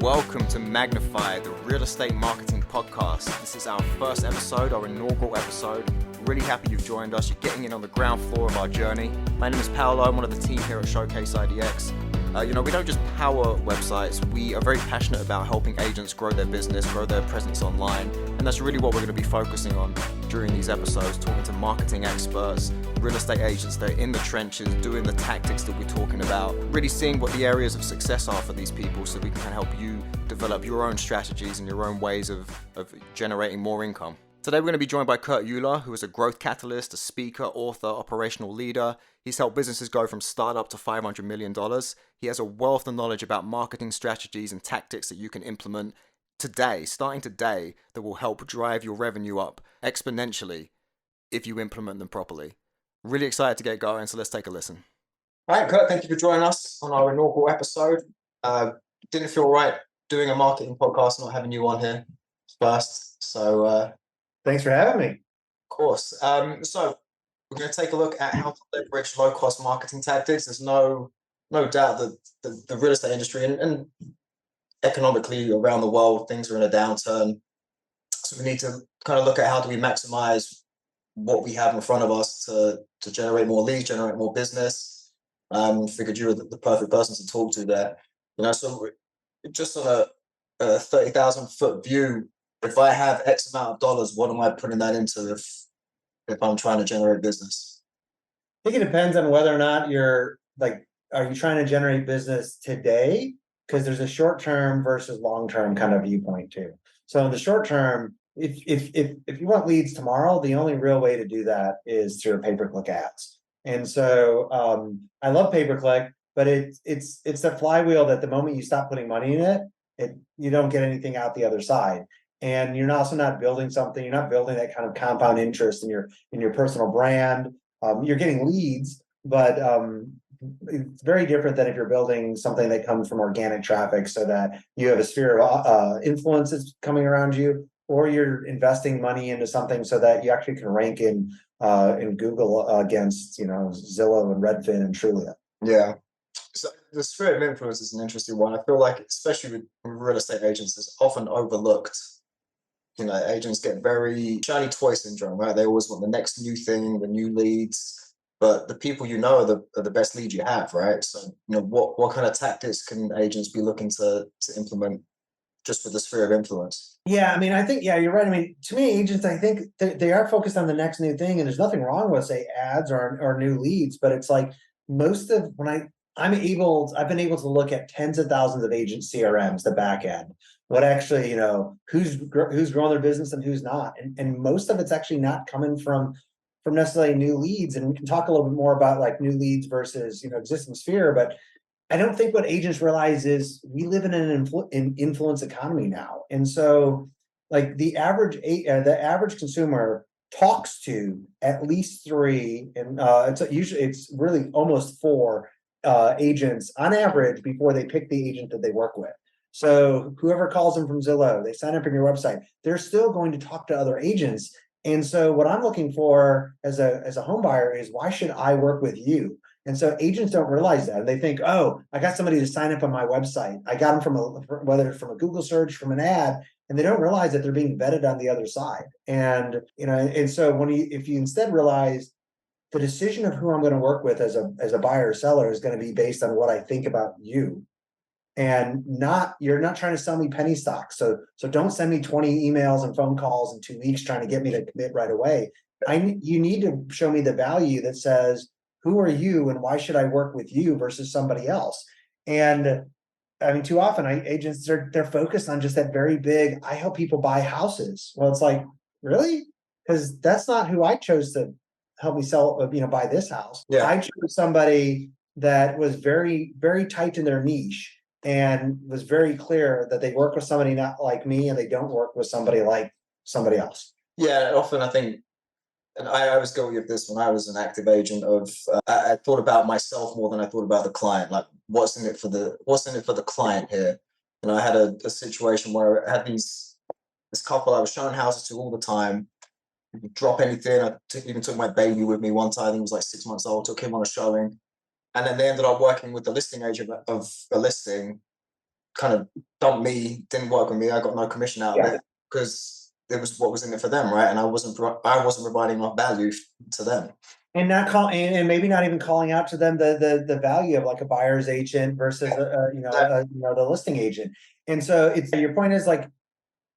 Welcome to Magnify, the Real Estate Marketing Podcast. This is our first episode, our inaugural episode. Really happy you've joined us. You're getting in on the ground floor of our journey. My name is Paolo. I'm one of the team here at Showcase IDX. We don't just power websites. We are very passionate about helping agents grow their business, grow their presence online. And that's really what we're going to be focusing on during these episodes, talking to marketing experts, real estate agents that are in the trenches, doing the tactics that we're talking about, really seeing what the areas of success are for these people so we can help you develop your own strategies and your own ways of generating more income. Today we're going to be joined by Kurt Euler, who is a growth catalyst, a speaker, author, operational leader. He's helped businesses go from startup to $500 million. He has a wealth of knowledge about marketing strategies and tactics that you can implement today, starting today, that will help drive your revenue up exponentially if you implement them properly. Really excited to get going, so let's take a listen. All right, Kurt, thank you for joining us on our inaugural episode. Didn't feel right doing a marketing podcast, not having you on here first. So thanks for having me. Of course. So we're going to take a look at how to leverage low-cost marketing tactics. There's no doubt that the real estate industry and economically around the world, things are in a downturn. So we need to kind of look at how do we maximize what we have in front of us to generate more leads, generate more business. Figured you were the perfect person to talk to there. So just on a 30,000-foot view, if I have X amount of dollars, what am I putting that into if I'm trying to generate business? I think it depends on whether or not are you trying to generate business today? Because there's a short-term versus long-term kind of viewpoint too. So in the short term, if you want leads tomorrow, the only real way to do that is through pay-per-click ads. And so I love pay-per-click, but it's the flywheel that the moment you stop putting money in it, you don't get anything out the other side. And you're also not building something. You're not building that kind of compound interest in your personal brand. You're getting leads, but it's very different than if you're building something that comes from organic traffic, so that you have a sphere of influence that's coming around you, or you're investing money into something so that you actually can rank in Google against Zillow and Redfin and Trulia. Yeah. So the sphere of influence is an interesting one. I feel like, especially with real estate agents, it's often overlooked. Agents get very shiny toy syndrome, right? They always want the next new thing, the new leads, but the people are the best leads you have, right? So, what kind of tactics can agents be looking to implement just with the sphere of influence? Yeah, I think, you're right. To me, agents, I think they are focused on the next new thing, and there's nothing wrong with, say, ads or new leads, but it's like most of I've been able to look at tens of thousands of agent CRMs, the back end, what actually, who's growing their business and who's not. And most of it's actually not coming from necessarily new leads. And we can talk a little bit more about like new leads versus, existing sphere. But I don't think what agents realize is we live in an influence economy now. And so like the average consumer talks to at least three, and it's really almost four agents on average before they pick the agent that they work with. So whoever calls them from Zillow, they sign up on your website, they're still going to talk to other agents. And so what I'm looking for as a home buyer is, why should I work with you? And so agents don't realize that. They think, oh, I got somebody to sign up on my website. I got them whether it's from a Google search, from an ad, and they don't realize that they're being vetted on the other side. And and so if you instead realize the decision of who I'm going to work with as a buyer or seller is going to be based on what I think about you, and you're not trying to sell me penny stocks. So don't send me 20 emails and phone calls in 2 weeks trying to get me to commit right away. You need to show me the value that says, who are you and why should I work with you versus somebody else? And too often agents, they're focused on just that very big, I help people buy houses. Well, it's like, really? Because that's not who I chose to help me sell, buy this house. Yeah. I chose somebody that was very, very tight in their niche and was very clear that they work with somebody not like me, and they don't work with somebody like somebody else. Yeah, often I think, and I was guilty of this when I was an active agent, I thought about myself more than I thought about the client. Like, what's in it for the client here? I had a situation where I had this couple I was showing houses to all the time. Drop anything. I even took my baby with me one time. He was like 6 months old. Took him on a showing, and then they ended up working with the listing agent of a listing. kind of dumped me, didn't work with me. I got no commission out of Yeah. it because it was what was in it for them, right? And I wasn't providing enough value to them. And not call and maybe not even calling out to them the value of like a buyer's agent versus the listing agent. And so it's your point is like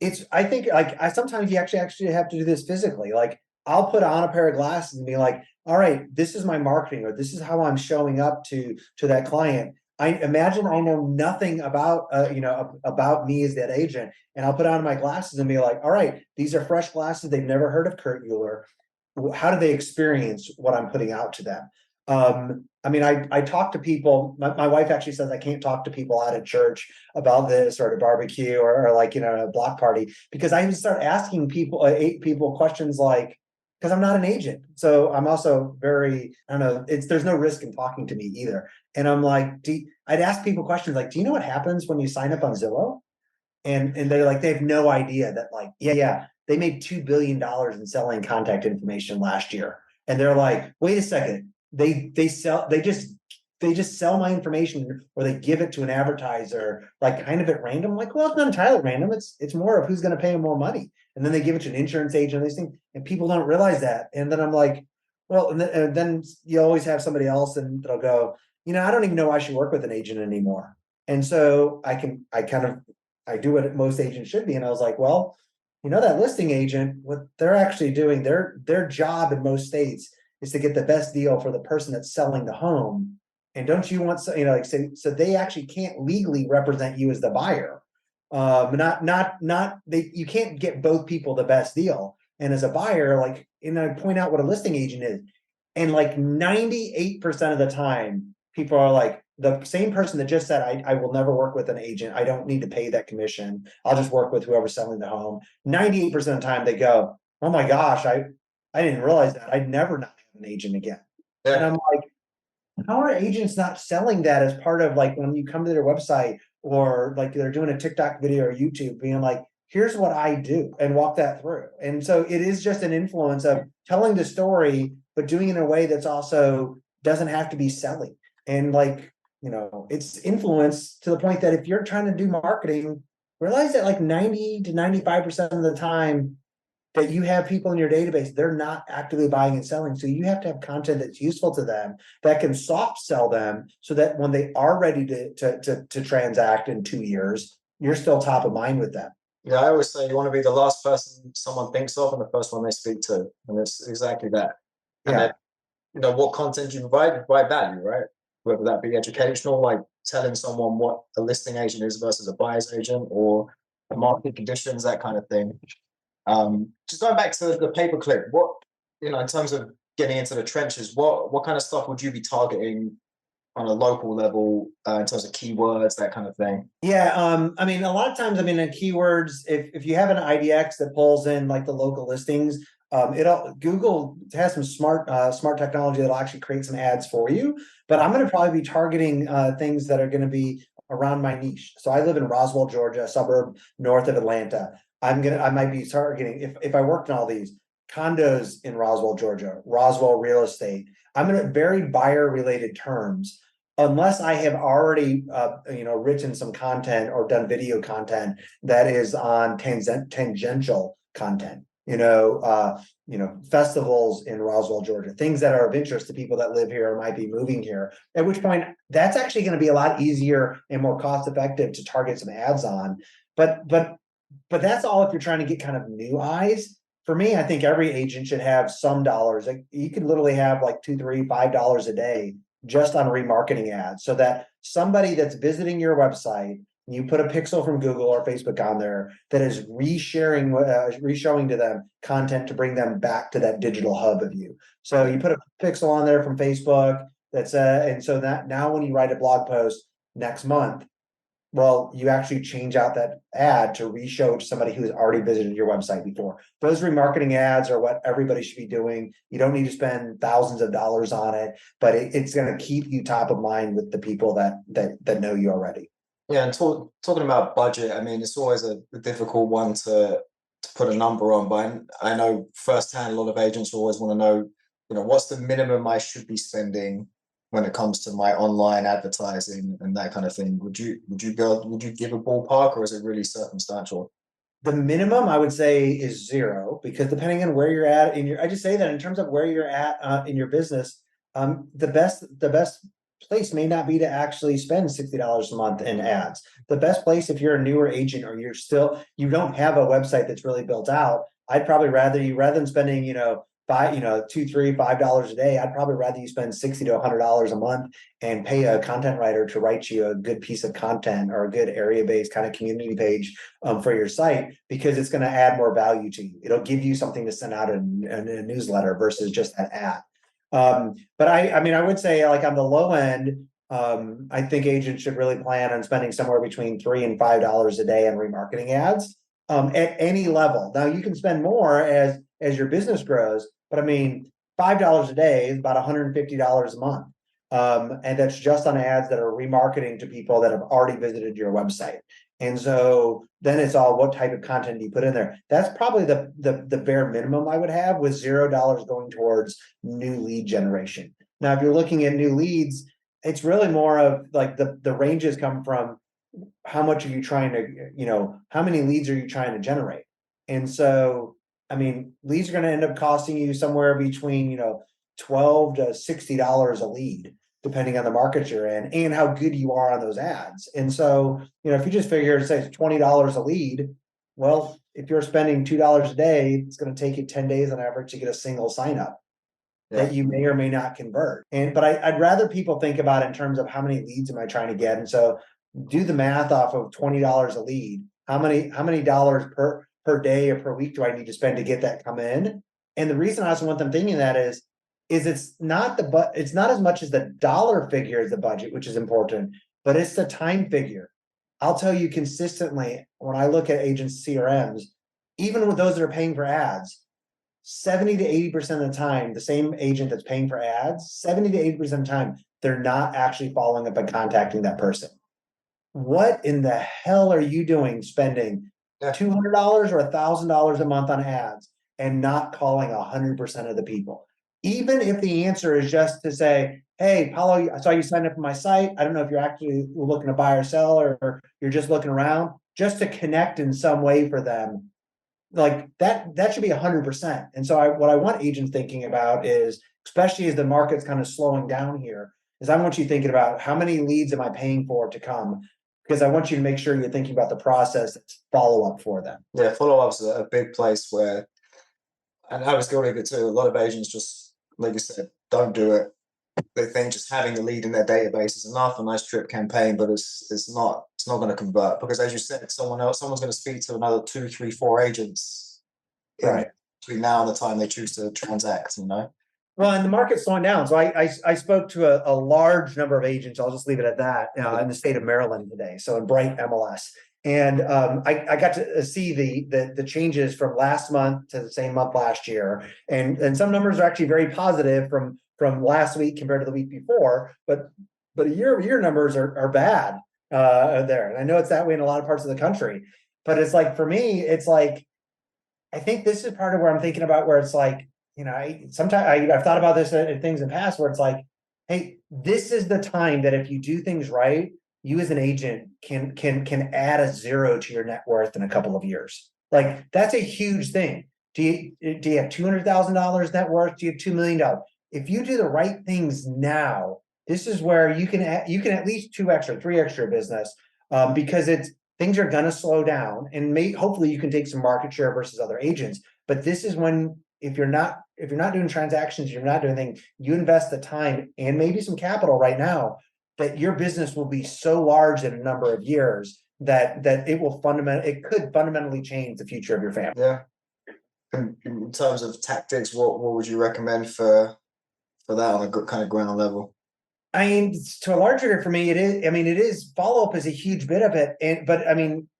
it's I think like I sometimes you actually have to do this physically. Like I'll put on a pair of glasses and be like, all right, this is my marketing, or this is how I'm showing up to that client. I imagine I know nothing about about me as that agent, and I'll put on my glasses and be like, all right, these are fresh glasses. They've never heard of Kurt Euler. How do they experience what I'm putting out to them? I mean, I talk to people. My wife actually says I can't talk to people out at church about this or at a barbecue or like a block party, because I even start asking people questions like, because I'm not an agent, so I'm also very I don't know. There's no risk in talking to me either, and I'm like, I'd ask people questions like, do you know what happens when you sign up on Zillow? And they're like, they have no idea that like, yeah, they made $2 billion in selling contact information last year. And they're like, wait a second, they just sell my information or they give it to an advertiser like kind of at random. Like, well, it's not entirely random. It's more of who's going to pay them more money. And then they give it to an insurance agent and these things, and people don't realize that. And then I'm like, well, and then you always have somebody else and they'll go, I don't even know I should work with an agent anymore. And so I do what most agents should be. And I was like, well, that listing agent, what they're actually doing, their job in most states is to get the best deal for the person that's selling the home. And don't you want like so they actually can't legally represent you as the buyer. You can't get both people the best deal. And as a buyer, like, and I point out what a listing agent is, and like 98% of the time, people are like, the same person that just said, I will never work with an agent. I don't need to pay that commission. I'll just work with whoever's selling the home. 98% of the time they go, oh my gosh, I didn't realize that. I'd never not have an agent again. Yeah. And I'm like, how are agents not selling that as part of like when you come to their website or like they're doing a TikTok video or YouTube being like, here's what I do and walk that through. And so it is just an influence of telling the story, but doing it in a way that's also doesn't have to be selling. And like, it's influence to the point that if you're trying to do marketing, realize that like 90 to 95% of the time that you have people in your database, they're not actively buying and selling. So you have to have content that's useful to them, that can soft sell them, so that when they are ready to transact in 2 years, you're still top of mind with them. Yeah, I always say you want to be the last person someone thinks of and the first one they speak to, and it's exactly that. And Yeah. then, what content you provide value, right? Whether that be educational, like telling someone what a listing agent is versus a buyer's agent, or the market conditions, that kind of thing. Just going back to the pay-per-click, what in terms of getting into the trenches, what kind of stuff would you be targeting on a local level in terms of keywords, that kind of thing? Yeah, I mean, a lot of times, in keywords, if you have an IDX that pulls in like the local listings, Google has some smart technology that'll actually create some ads for you. But I'm going to probably be targeting things that are going to be around my niche. So I live in Roswell, Georgia, a suburb north of Atlanta. I might be targeting, if I worked in all these condos in Roswell, Georgia, Roswell real estate. I'm going to very buyer related terms, unless I have already written some content or done video content that is on tangential content. Festivals in Roswell, Georgia, things that are of interest to people that live here or might be moving here. At which point, that's actually going to be a lot easier and more cost effective to target some ads on. But that's all if you're trying to get kind of new eyes. For me, I think every agent should have some dollars. Like you could literally have like $2, $3, $5 a day just on remarketing ads, so that somebody that's visiting your website, you put a pixel from Google or Facebook on there that is reshowing to them content to bring them back to that digital hub of you. So you put a pixel on there from Facebook and so that now when you write a blog post next month, well, you actually change out that ad to re-show to somebody who's already visited your website before. Those remarketing ads are what everybody should be doing. You don't need to spend thousands of dollars on it, but it's going to keep you top of mind with the people that know you already. Yeah, and talking about budget, I mean, it's always a difficult one to put a number on, but I know firsthand a lot of agents always want to know, what's the minimum I should be spending when it comes to my online advertising and that kind of thing? Would you give a ballpark, or is it really circumstantial? The minimum I would say is zero, because depending on where you're at in your, I just say that in terms of where you're at in your business, the best place may not be to actually spend $60 a month in ads. The best place, if you're a newer agent or you don't have a website that's really built out, I'd probably rather than spending, $2, $3, $5 a day, I'd probably rather you spend 60 to $100 a month and pay a content writer to write you a good piece of content or a good area-based kind of community page for your site, because it's going to add more value to you. It'll give you something to send out in a newsletter versus just an ad. But I would say, like, on the low end, I think agents should really plan on spending somewhere between $3 and $5 a day on remarketing ads at any level. Now you can spend more as your business grows, but $5 a day is about $150 a month. And that's just on ads that are remarketing to people that have already visited your website. And so then it's all, what type of content do you put in there? That's probably the bare minimum I would have, with $0 going towards new lead generation. Now, if you're looking at new leads, it's really more of like the ranges come from how much are you trying to, how many leads are you trying to generate? And so, leads are going to end up costing you somewhere between, $12 to $60 a lead, depending on the market you're in and how good you are on those ads. And so, if you just figure, say it's $20 a lead, well, if you're spending $2 a day, it's going to take you 10 days on average to get a single sign up that you may or may not convert. But I'd rather people think about it in terms of how many leads am I trying to get? And so do the math off of $20 a lead. How many dollars per day or per week do I need to spend to get that come in? And the reason I also want them thinking that is it's not it's not as much as the dollar figure as the budget, which is important, but it's the time figure. I'll tell you consistently, when I look at agents' CRMs, even with those that are paying for ads, 70 to 80% of the time, the same agent that's paying for ads, 70 to 80% of the time, they're not actually following up and contacting that person. What in the hell are you doing spending $200 or $1,000 a month on ads and not calling 100% of the people? Even if the answer is just to say, hey, Paulo, I saw you signed up for my site. I don't know if you're actually looking to buy or sell, or you're just looking around, just to connect in some way for them. Like that should be 100%. And so what I want agents thinking about is, especially as the market's kind of slowing down here, is I want you thinking about how many leads am I paying for to come? Because I want you to make sure you're thinking about the process that's follow-up for them. Yeah, follow-up's a big place where, and I was guilty of it too, a lot of agents just, like you said, don't do it. They think just having a lead in their database is enough, a nice drip campaign, but it's not going to convert, because, as you said, someone's going to speak to another 2, 3, 4 agents right between now and the time they choose to transact. Well, and the market's slowing down. So I spoke to a large number of agents. I'll just leave it at that, in the state of Maryland today. So in Bright MLS. And I got to see the changes from last month to the same month last year. And some numbers are actually very positive from last week compared to the week before. But year-over-year numbers are bad there. And I know it's that way in a lot of parts of the country. But it's like, for me, it's like, I think this is part of where I'm thinking about, where it's like, sometimes I've thought about this in things in the past, where it's like, hey, this is the time that if you do things right, you as an agent can add a zero to your net worth in a couple of years. Like, that's a huge thing. Do you have $200,000 net worth? Do you have $2 million? If you do the right things now, this is where you can at least 2x or 3x business, because things are gonna slow down, and hopefully you can take some market share versus other agents. But this is when, if you're not doing transactions, you're not doing anything, you invest the time and maybe some capital right now, that your business will be so large in a number of years that it could fundamentally change the future of your family. Yeah. In terms of tactics, what would you recommend for that on a good kind of ground level? To a large degree for me, it is follow-up is a huge bit of it. But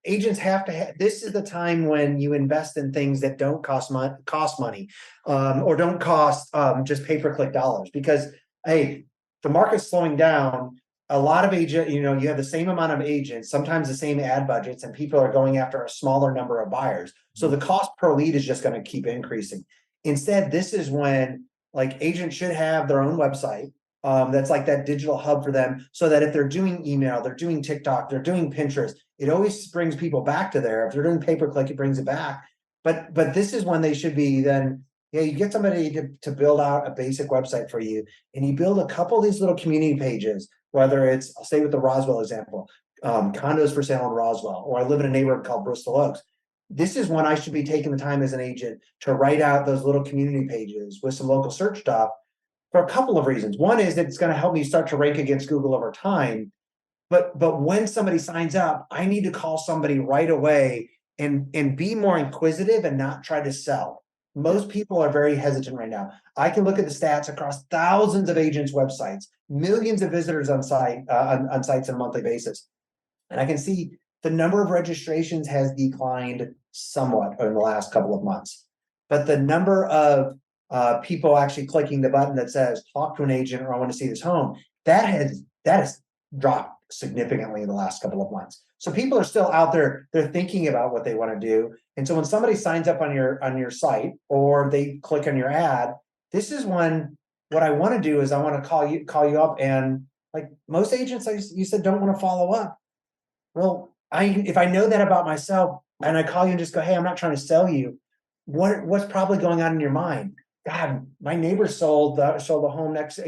agents have to this is the time when you invest in things that don't cost money, or don't cost just pay-per-click dollars, because, hey, the market's slowing down. A lot of agents, you have the same amount of agents, sometimes the same ad budgets, and people are going after a smaller number of buyers. So the cost per lead is just going to keep increasing. Instead, this is when, like, agents should have their own website. That's like that digital hub for them, so that if they're doing email, they're doing TikTok, they're doing Pinterest, it always brings people back to there. If they're doing pay-per-click, it brings it back. But this is when they should be then, yeah, you get somebody to build out a basic website for you, and you build a couple of these little community pages, whether it's, I'll stay with the Roswell example, condos for sale in Roswell, or I live in a neighborhood called Bristol Oaks. This is when I should be taking the time as an agent to write out those little community pages with some local search stuff, for a couple of reasons. One is that it's going to help me start to rank against Google over time. But when somebody signs up, I need to call somebody right away and be more inquisitive and not try to sell. Most people are very hesitant right now. I can look at the stats across thousands of agents' websites, millions of visitors on sites on a monthly basis, and I can see the number of registrations has declined somewhat in the last couple of months, but the number of people actually clicking the button that says talk to an agent or I want to see this home, that has dropped significantly in the last couple of months. So people are still out there, they're thinking about what they want to do. And so when somebody signs up on your site or they click on your ad, this is when what I want to do is I want to call you up, and like most agents, like you said, don't want to follow up. Well, if I know that about myself and I call you and just go, hey, I'm not trying to sell you, what's probably going on in your mind? God, my neighbor sold the home next,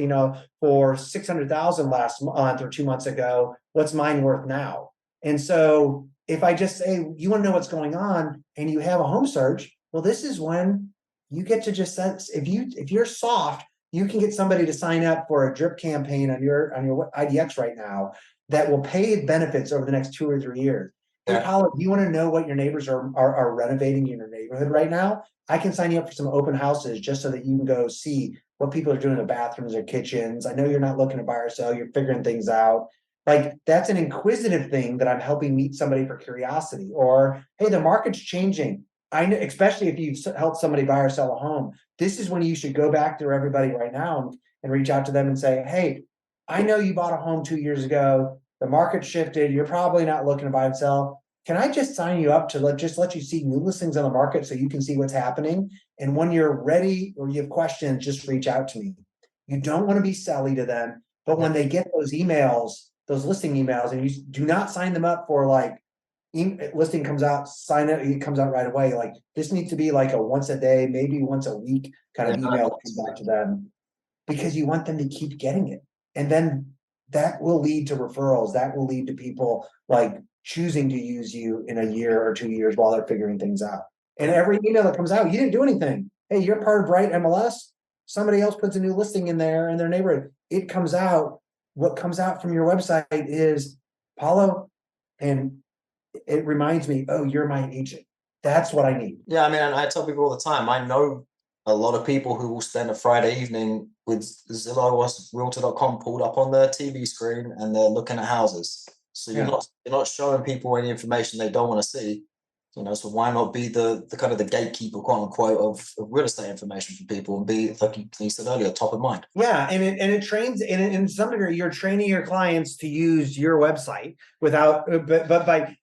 for 600,000 last month or 2 months ago. What's mine worth now? And so if I just say, you want to know what's going on, and you have a home search, well, this is when you get to just sense, if you're soft, you can get somebody to sign up for a drip campaign on your IDX right now that will pay benefits over the next 2 or 3 years. Hey, Paolo, do you want to know what your neighbors are renovating in your neighborhood right now? I can sign you up for some open houses just so that you can go see what people are doing in the bathrooms or kitchens. I know you're not looking to buy or sell, you're figuring things out. Like, that's an inquisitive thing that I'm helping meet somebody for curiosity. Or, hey, the market's changing. I know, especially if you've helped somebody buy or sell a home, this is when you should go back to everybody right now and reach out to them and say, hey, I know you bought a home 2 years ago. The market shifted. You're probably not looking to buy and sell. Can I just sign you up to let you see new listings on the market so you can see what's happening? And when you're ready or you have questions, just reach out to me. You don't want to be selly to them, but when they get those emails, those listing emails, and you do not sign them up for like listing comes out, sign it, it comes out right away. Like, this needs to be like a once a day, maybe once a week kind of email that comes back to them, because you want them to keep getting it. And then that will lead to referrals. That will lead to people like choosing to use you in a year or 2 years while they're figuring things out. And every email that comes out, you didn't do anything. Hey, you're part of Bright MLS. Somebody else puts a new listing in there in their neighborhood. It comes out. What comes out from your website is Paulo, and it reminds me, oh, you're my agent. That's what I need. Yeah, I mean, and I tell people all the time, I know a lot of people who will spend a Friday evening with Zillow or Realtor.com pulled up on their TV screen and they're looking at houses. So you're not showing people any information they don't want to see. So why not be the kind of the gatekeeper, quote unquote, of real estate information for people, and be, like you said earlier, top of mind. Yeah, and it trains, and in some degree, you're training your clients to use your website without, but by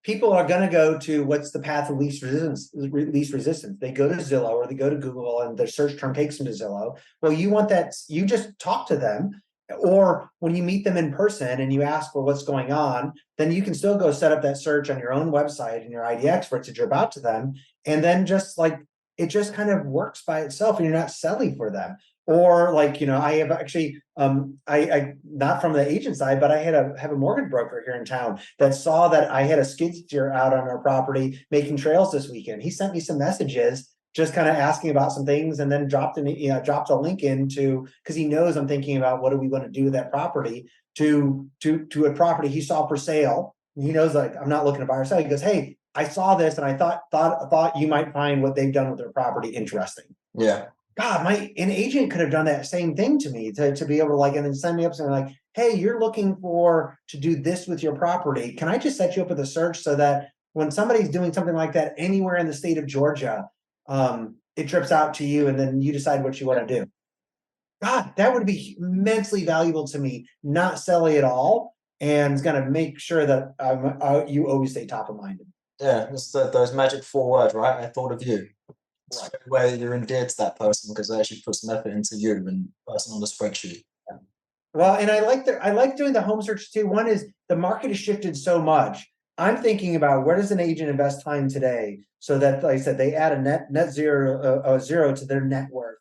people are going to go to what's the path of least resistance. They go to Zillow or they go to Google, and their search term takes them to Zillow. Well, you want that, you just talk to them. Or when you meet them in person and you ask for what's going on, then you can still go set up that search on your own website and your IDX for it to drip out to them. And then just like, it just kind of works by itself, and you're not selling for them. Or like, I have actually, I not from the agent side, but I have a mortgage broker here in town that saw that I had a skid steer out on our property making trails this weekend. He sent me some messages just kind of asking about some things, and then dropped a link into, because he knows I'm thinking about what do we want to do with that property, to a property he saw for sale. He knows, like, I'm not looking to buy or sell. He goes, hey, I saw this and I thought you might find what they've done with their property interesting. Yeah. God, an agent could have done that same thing to me, to be able to and then send me up something like, hey, you're looking to do this with your property. Can I just set you up with a search so that when somebody's doing something like that anywhere in the state of Georgia, it trips out to you, and then you decide what you want to do. God, that would be immensely valuable to me, not selling at all, and it's going to make sure that you always stay top of mind. Yeah, it's those magic 4 words, right? I thought of you. Right. Where you're endeared to that person because they actually put some effort into you and person on the spreadsheet. Well, and I like doing the home search too. One is the market has shifted so much. I'm thinking about where does an agent invest time today so that, like I said, they add a net zero to their net worth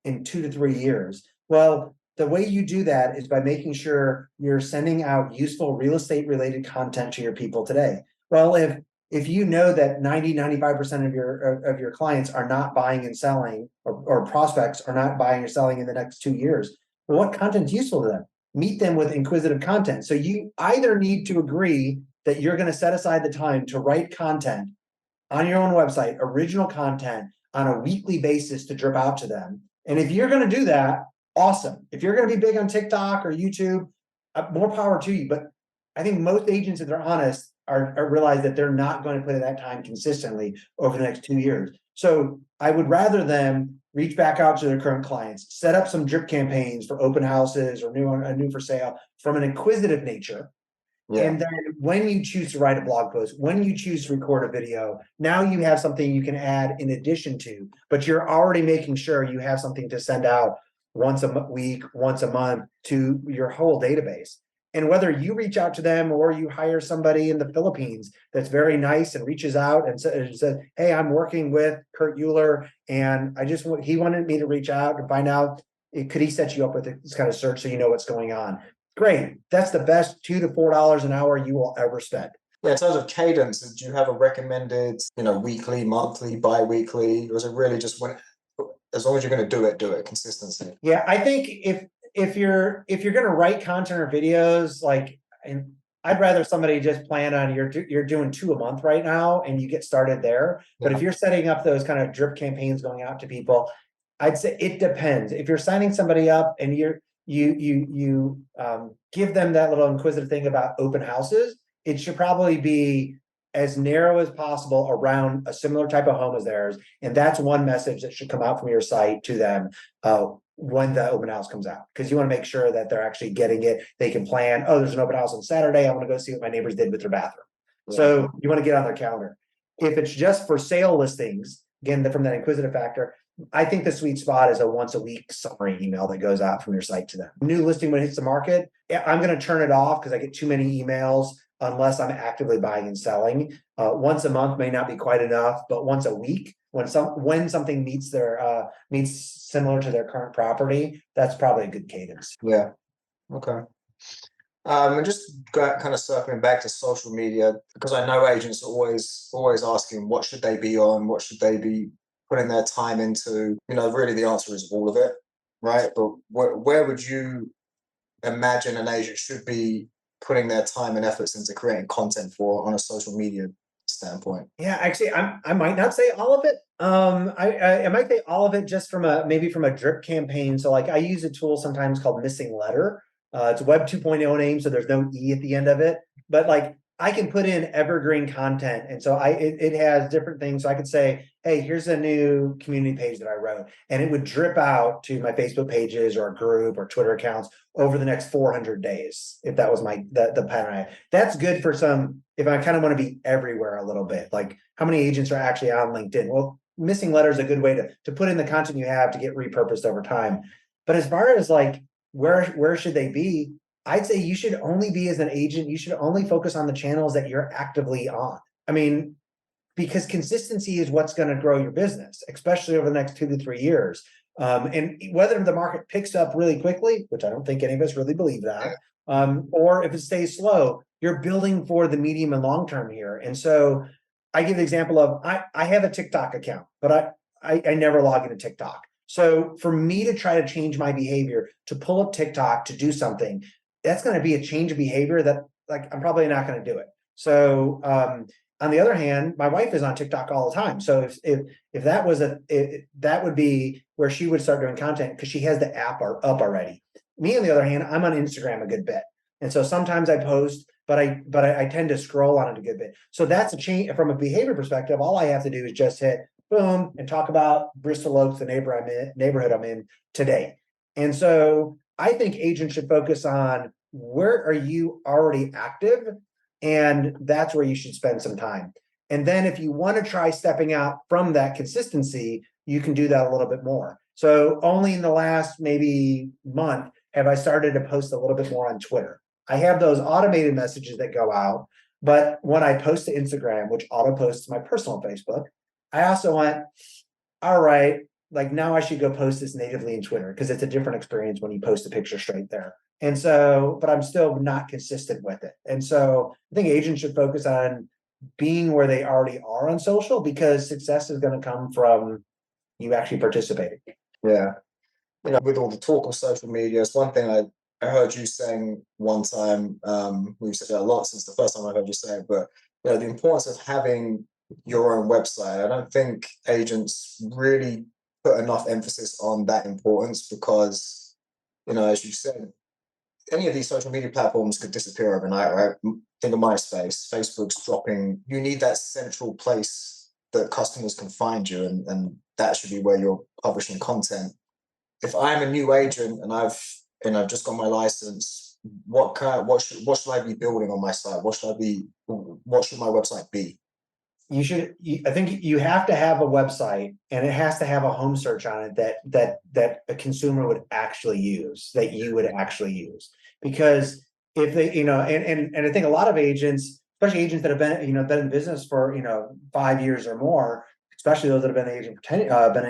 in 2 to 3 years. Well, the way you do that is by making sure you're sending out useful real estate related content to your people today. Well, if you know that 95% of your clients are not buying and selling, or prospects are not buying or selling in the next 2 years, well, what content's useful to them? Meet them with inquisitive content. So you either need to agree that you're going to set aside the time to write content on your own website, original content on a weekly basis to drip out to them. And if you're going to do that, awesome. If you're going to be big on TikTok or YouTube, more power to you. But I think most agents, if they're honest, are realize that they're not going to put in that time consistently over the next 2 years. So I would rather them reach back out to their current clients, set up some drip campaigns for open houses or new for sale from an inquisitive nature. Yeah. And then when you choose to write a blog post, when you choose to record a video, now you have something you can add in addition to, but you're already making sure you have something to send out once a week, once a month to your whole database. And whether you reach out to them or you hire somebody in the Philippines that's very nice and reaches out and says, hey, I'm working with Kurt Euler and he wanted me to reach out and find out, could he set you up with this kind of search so you know what's going on? Great. That's the best $2 to $4 an hour you will ever spend. Yeah, in terms of cadence, do you have a recommended, weekly, monthly, bi-weekly, or is it really just as long as you're going to do it, consistency? Yeah, I think if you're going to write content or videos, and I'd rather somebody just plan on you're doing 2 a month right now and you get started there. But if you're setting up those kind of drip campaigns going out to people, I'd say it depends. If you're signing somebody up and you give them that little inquisitive thing about open houses, it should probably be as narrow as possible around a similar type of home as theirs. And that's one message that should come out from your site to them when the open house comes out, because you want to make sure that they're actually getting it. They can plan, oh, there's an open house on Saturday. I want to go see what my neighbors did with their bathroom. Yeah. So you want to get on their calendar. If it's just for sale listings, again, from that inquisitive factor, I think the sweet spot is a once a week summary email that goes out from your site to them. New listing when it hits the market, I'm going to turn it off because I get too many emails unless I'm actively buying and selling. Once a month may not be quite enough, but once a week, when something meets similar to their current property, that's probably a good cadence. Yeah. Okay. And just kind of circling back to social media, because I know agents are always asking what should they be on, what should they be putting their time into. Really the answer is all of it, right? But where would you imagine an agent should be putting their time and efforts into creating content for on a social media standpoint? Yeah, actually, I might not say all of it. I might say all of it just from a drip campaign. So I use a tool sometimes called Missing Letter. It's a Web 2.0 name, so there's no E at the end of it. But I can put in evergreen content, and so it has different things. So I could say, hey, here's a new community page that I wrote, and it would drip out to my Facebook pages or a group or Twitter accounts over the next 400 days, if that was the pattern. That's good for if I kind of want to be everywhere a little bit. Like how many agents are actually on LinkedIn? Well, Missing Letter is a good way to put in the content you have to get repurposed over time. But as far as where should they be? I'd say you should only be, as an agent, you should only focus on the channels that you're actively on. I mean, because consistency is what's going to grow your business, especially over the next 2 to 3 years. And whether the market picks up really quickly, which I don't think any of us really believe that, or if it stays slow, you're building for the medium and long term here. And so I give the example of, I have a TikTok account, but I never log into TikTok. So for me to try to change my behavior, to pull up TikTok, to do something, that's going to be a change of behavior that I'm probably not going to do it. So on the other hand, my wife is on TikTok all the time. So if that was that would be where she would start doing content, because she has the app up already. Me, on the other hand, I'm on Instagram a good bit. And so sometimes I post, but I tend to scroll on it a good bit. So that's a change from a behavior perspective. All I have to do is just hit boom and talk about Bristol Oaks, the neighborhood I'm in today. And so I think agents should focus on where are you already active, and that's where you should spend some time. And then if you want to try stepping out from that consistency, you can do that a little bit more. So only in the last maybe month have I started to post a little bit more on Twitter. I have those automated messages that go out, but when I post to Instagram, which auto posts to my personal Facebook, I also went, all right, like now I should go post this natively in Twitter because it's a different experience when you post a picture straight there. And so, but I'm still not consistent with it. And so I think agents should focus on being where they already are on social, because success is going to come from you actually participating. Yeah. With all the talk of social media, it's one thing I heard you saying one time, we've said it a lot since the first time I heard you say it, but the importance of having your own website. I don't think agents really put enough emphasis on that importance because, as you said, any of these social media platforms could disappear overnight, right? Think of MySpace, Facebook's dropping. You need that central place that customers can find you, and that should be where you're publishing content. If I'm a new agent and I've just got my license, what should I be building on my site? What should my website be? I think you have to have a website, and it has to have a home search on it that a consumer would actually use, that you would actually use. Because if they, and I think a lot of agents, especially agents that have been in business for 5 years or more, especially those that have been an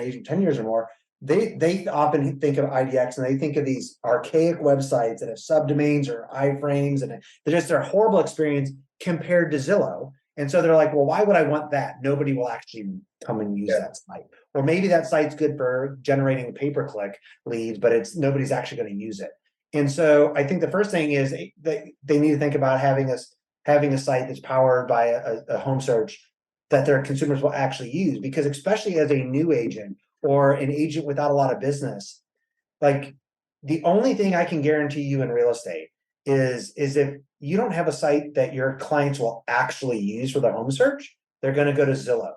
agent 10 years or more, they often think of IDX and they think of these archaic websites that have subdomains or iframes, and they're a horrible experience compared to Zillow. And so they're like, well, why would I want that? Nobody will actually come and use that site. Or maybe that site's good for generating pay-per-click leads, but nobody's actually going to use it. And so I think the first thing is they need to think about having a site that's powered by a home search that their consumers will actually use. Because especially as a new agent or an agent without a lot of business, like the only thing I can guarantee you in real estate is if you don't have a site that your clients will actually use for their home search, they're going to go to Zillow.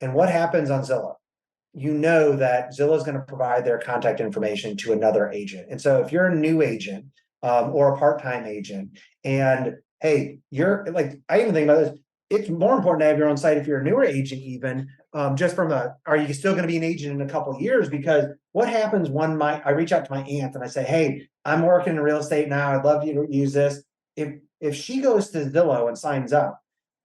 And what happens on Zillow? That Zillow is going to provide their contact information to another agent. And so if you're a new agent or a part-time agent, and hey, you're like, I even think about this, it's more important to have your own site if you're a newer agent, even just from are you still going to be an agent in a couple of years? Because what happens when I reach out to my aunt and I say, hey, I'm working in real estate now, I'd love you to use this. If she goes to Zillow and signs up,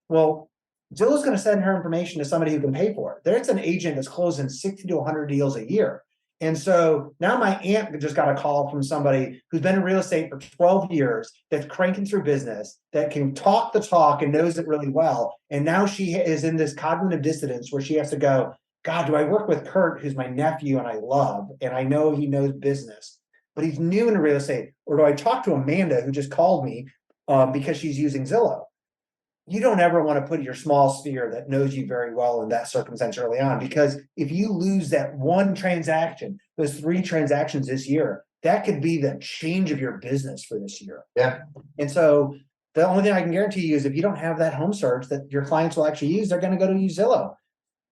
well, Zillow's going to send her information to somebody who can pay for it. There's an agent that's closing 60 to 100 deals a year. And so now my aunt just got a call from somebody who's been in real estate for 12 years, that's cranking through business, that can talk the talk and knows it really well. And now she is in this cognitive dissonance where she has to go, God, do I work with Kurt, who's my nephew and I love, and I know he knows business, but he's new in real estate? Or do I talk to Amanda, who just called me because she's using Zillow? You don't ever want to put your small sphere that knows you very well in that circumstance early on, because if you lose that one transaction, those 3 transactions this year, that could be the change of your business for this year. Yeah. And so the only thing I can guarantee you is if you don't have that home search that your clients will actually use, they're going to go to use Zillow.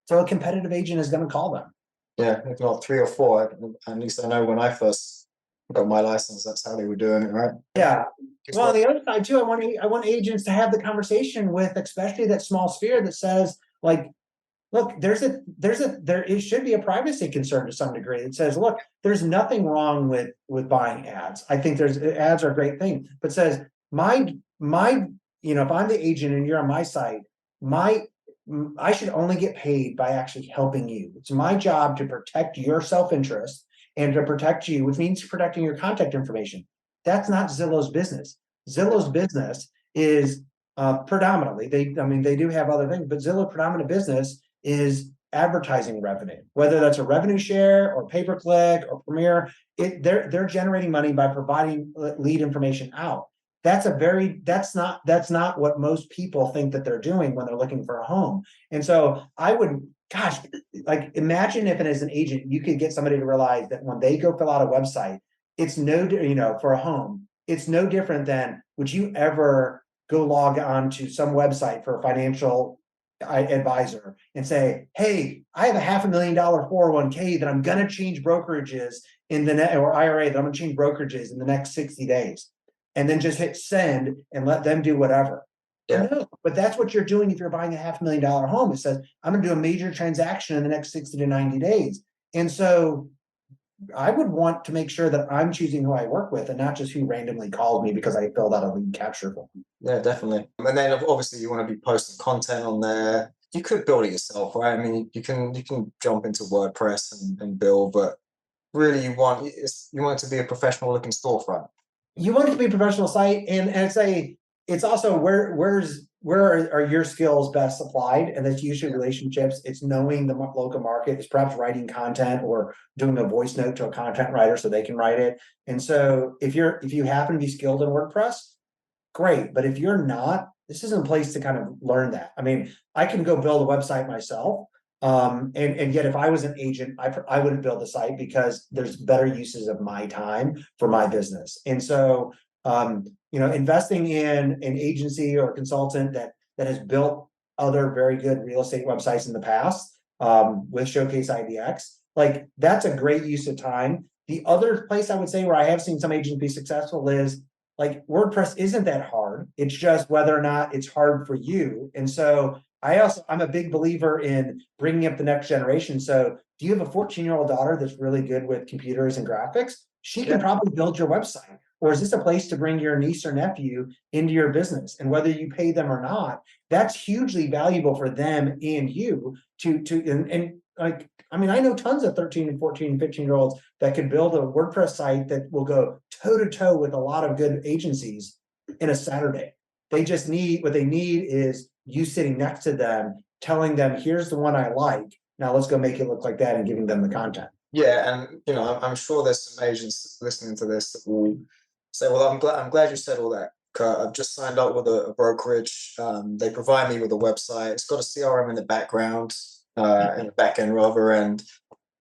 So a competitive agent is going to call them. Yeah, if not 3 or 4, at least I know when I first got my license, that's how they were doing it, right? Yeah. Well, on the other side too, I want agents to have the conversation with, especially that small sphere that says, like, look, there should be a privacy concern to some degree. It says, look, there's nothing wrong with buying ads. I think ads are a great thing, but says if I'm the agent and you're on my site, I should only get paid by actually helping you. It's my job to protect your self-interest and to protect you, which means protecting your contact information. That's not Zillow's business. Zillow's business is predominantly, they do have other things, but Zillow predominant business is advertising revenue, whether that's a revenue share or pay-per-click or Premier. They're generating money by providing lead information out. That's not what most people think that they're doing when they're looking for a home. And so I would, gosh, like imagine if as an agent, you could get somebody to realize that when they go fill out a website, it's for a home, it's no different than, would you ever go log on to some website for a financial advisor and say, hey, I have a $500,000 401k that I'm going to change brokerages or IRA that I'm going to change brokerages in the next 60 days. And then just hit send and let them do whatever. Yeah. No, but that's what you're doing if you're buying a $500,000 home. It says, I'm gonna do a major transaction in the next 60 to 90 days. And so I would want to make sure that I'm choosing who I work with and not just who randomly calls me because I filled out a lead capture form. Yeah, definitely. And then obviously you want to be posting content on there. You could build it yourself, right? I mean, you can jump into WordPress and build, but really you want it to be a professional looking storefront. You want it to be a professional site, and it's also where are your skills best applied, and that's usually relationships. It's knowing the local market. It's perhaps writing content or doing a voice note to a content writer so they can write it. And so if you happen to be skilled in WordPress, great. But if you're not, this isn't a place to kind of learn that. I mean, I can go build a website myself. And yet if I was an agent, I wouldn't build a site because there's better uses of my time for my business. And so, investing in an agency or a consultant that has built other very good real estate websites in the past, with Showcase IDX, like that's a great use of time. The other place I would say where I have seen some agents be successful is like WordPress isn't that hard. It's just whether or not it's hard for you. And so I'm a big believer in bringing up the next generation. So do you have a 14-year-old daughter that's really good with computers and graphics? She can probably build your website. Or is this a place to bring your niece or nephew into your business? And whether you pay them or not, that's hugely valuable for them and you and like, I mean, I know tons of 13 and 14 and 15-year-olds that could build a WordPress site that will go toe to toe with a lot of good agencies in a Saturday. They just need, what they need is you sitting next to them, telling them, here's the one I like. Now let's go make it look like that and giving them the content. Yeah, and I'm sure there's some agents listening to this that will say, "Well, I'm glad you said all that, Kurt. I've just signed up with a brokerage. They provide me with a website. It's got a CRM in the background, in the back end rather, and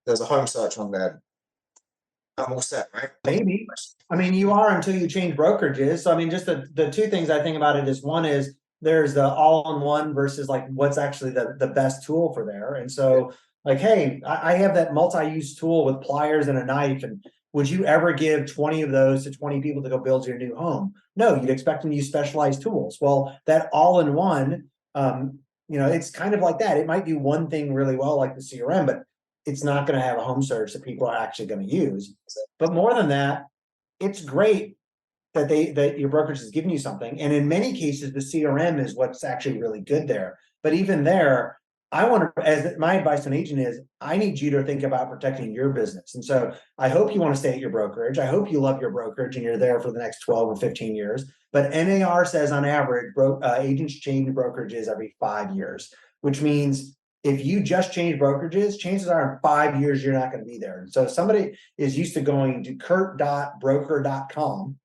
there's a home search on there. I'm all set, right?" Maybe. I mean, you are until you change brokerages. So I mean, just the two things I think about it is, one is there's the all-in-one versus like what's actually the best tool for there. And so like, hey, I have that multi-use tool with pliers and a knife, and would you ever give 20 of those to 20 people to go build your new home? No, you'd expect them to use specialized tools. Well, that all-in-one, it's kind of like that. It might do one thing really well, like the CRM, but it's not going to have a home search that people are actually going to use. But more than that, it's great that your brokerage is giving you something. And in many cases, the CRM is what's actually really good there. But even there, my advice to an agent is, I need you to think about protecting your business. And so I hope you want to stay at your brokerage. I hope you love your brokerage and you're there for the next 12 or 15 years. But NAR says on average, agents change brokerages every 5 years, which means if you just change brokerages, chances are in 5 years, you're not going to be there. And so if somebody is used to going to kurt.broker.com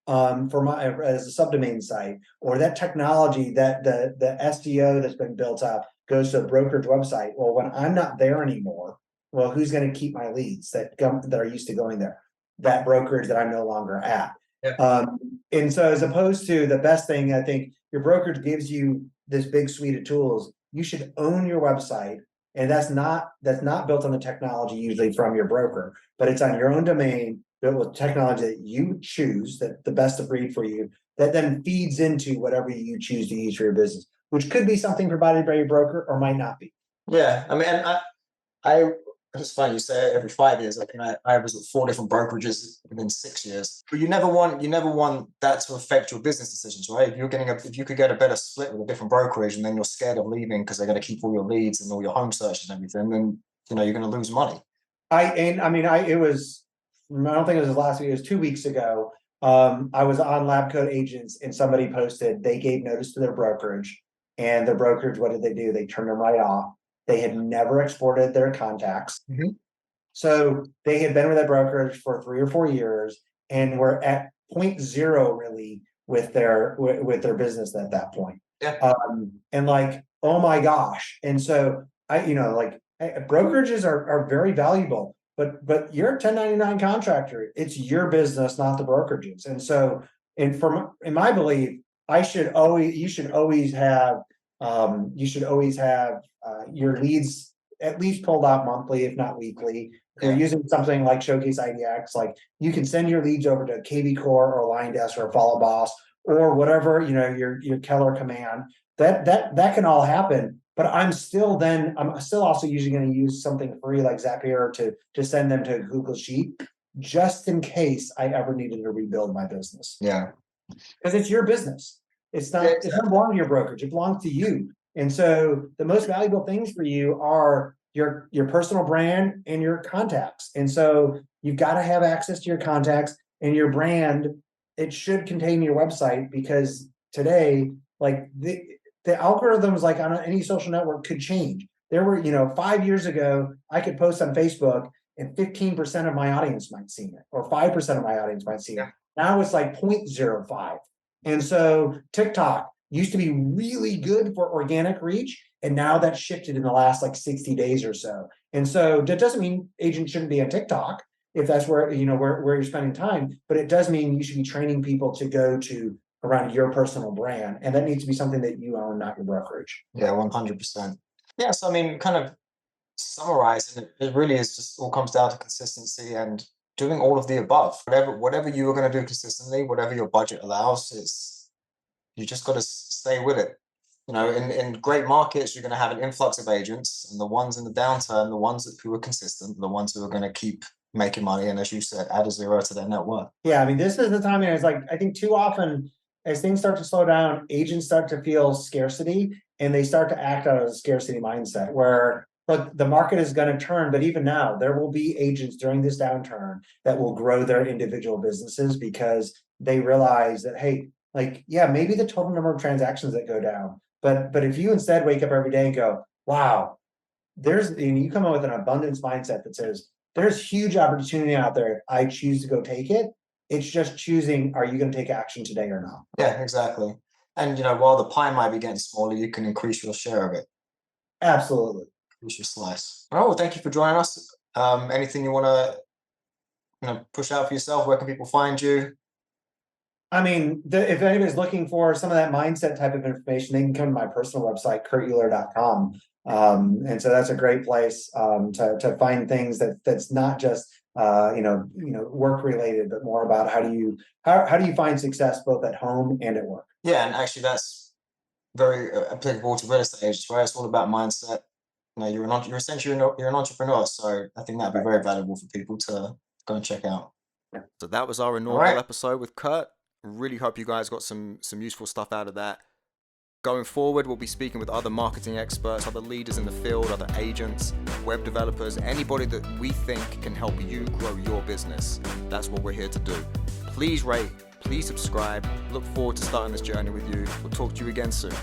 as a subdomain site, or that technology that the SEO that's been built up goes to a brokerage website. Well, when I'm not there anymore, well, who's going to keep my leads that are used to going there? That brokerage that I'm no longer at. Yeah. And so as opposed to the best thing, I think your brokerage gives you this big suite of tools. You should own your website. And that's not built on the technology usually from your broker, but it's on your own domain, built with technology that you choose, that the best of breed for you, that then feeds into whatever you choose to use for your business, which could be something provided by your broker or might not be. Yeah, I mean, and it's funny you say it every 5 years. Like, I was at 4 different brokerages within 6 years. But you never want that to affect your business decisions, right? If you could get a better split with a different brokerage, and then you're scared of leaving because they're going to keep all your leads and all your home searches and everything, then you're going to lose money. I don't think it was last week, it was 2 weeks ago. I was on Lab Coat Agents and somebody posted they gave notice to their brokerage, and their brokerage, what did they do? They turned them right off. They had never exported their contacts. Mm-hmm. So they had been with that brokerage for 3 or 4 years and were at 0.0 really with their business at that point. Yeah. And like, oh my gosh. And so brokerages are very valuable, but you're a 1099 contractor. It's your business, not the brokerages. And so, in my belief, you should always have your leads at least pulled out monthly, if not weekly. If you're using something like Showcase IDX, like you can send your leads over to KV Core or Line Desk or Follow Boss or whatever, your Keller command, that can all happen. But I'm still also usually going to use something free like Zapier to send them to a Google Sheet, just in case I ever needed to rebuild my business. Yeah. Because it's your business. It's not, Yeah, it exactly. doesn't belong to your brokerage. It belongs to you. And so the most valuable things for you are your personal brand and your contacts. And so you've got to have access to your contacts and your brand. It should contain your website, because today, like the algorithms, like on any social network, could change. There were, 5 years ago, I could post on Facebook and 15% of my audience might see it, or 5% of my audience might see it. Now it's like 0.05. And so TikTok used to be really good for organic reach, and now that's shifted in the last like 60 days or so. And so that doesn't mean agents shouldn't be on TikTok if that's where where you're spending time, but it does mean you should be training people to go to around your personal brand, and that needs to be something that you own, not your brokerage. Yeah, 100%. Yeah, so I mean, kind of summarizing it really is just all comes down to consistency and doing all of the above. Whatever you are going to do consistently, whatever your budget allows, you just got to stay with it. In great markets, you're going to have an influx of agents, and the ones in the downturn, the ones who are consistent, the ones who are going to keep making money, and as you said, add a zero to their net worth. Yeah, I mean, this is the time, and it's like, I think too often as things start to slow down, agents start to feel scarcity, and they start to act out of a scarcity mindset where, look, the market is going to turn, but even now there will be agents during this downturn that will grow their individual businesses because they realize that, hey, like, yeah, maybe the total number of transactions that go down, but if you instead wake up every day and go, wow, you come up with an abundance mindset that says there's huge opportunity out there if I choose to go take it. It's just choosing, are you going to take action today or not? Yeah, exactly. And while the pie might be getting smaller, you can increase your share of it. Absolutely. Increase your slice. All right, well, thank you for joining us. Anything you want to push out for yourself? Where can people find you? I mean, if anybody's looking for some of that mindset type of information, they can come to my personal website, kurteuler.com. And so that's a great place to find things that's not just work related, but more about how do you find success both at home and at work. Yeah, and actually that's very applicable to real estate agents, right? It's all about mindset. You're essentially you're an entrepreneur, so I think that'd be very valuable for people to go and check out. So that was our inaugural episode with Kurt. Really hope you guys got some useful stuff out of that. Going forward, we'll be speaking with other marketing experts, other leaders in the field, other agents, web developers, anybody that we think can help you grow your business. That's what we're here to do. Please rate, please subscribe. Look forward to starting this journey with you. We'll talk to you again soon.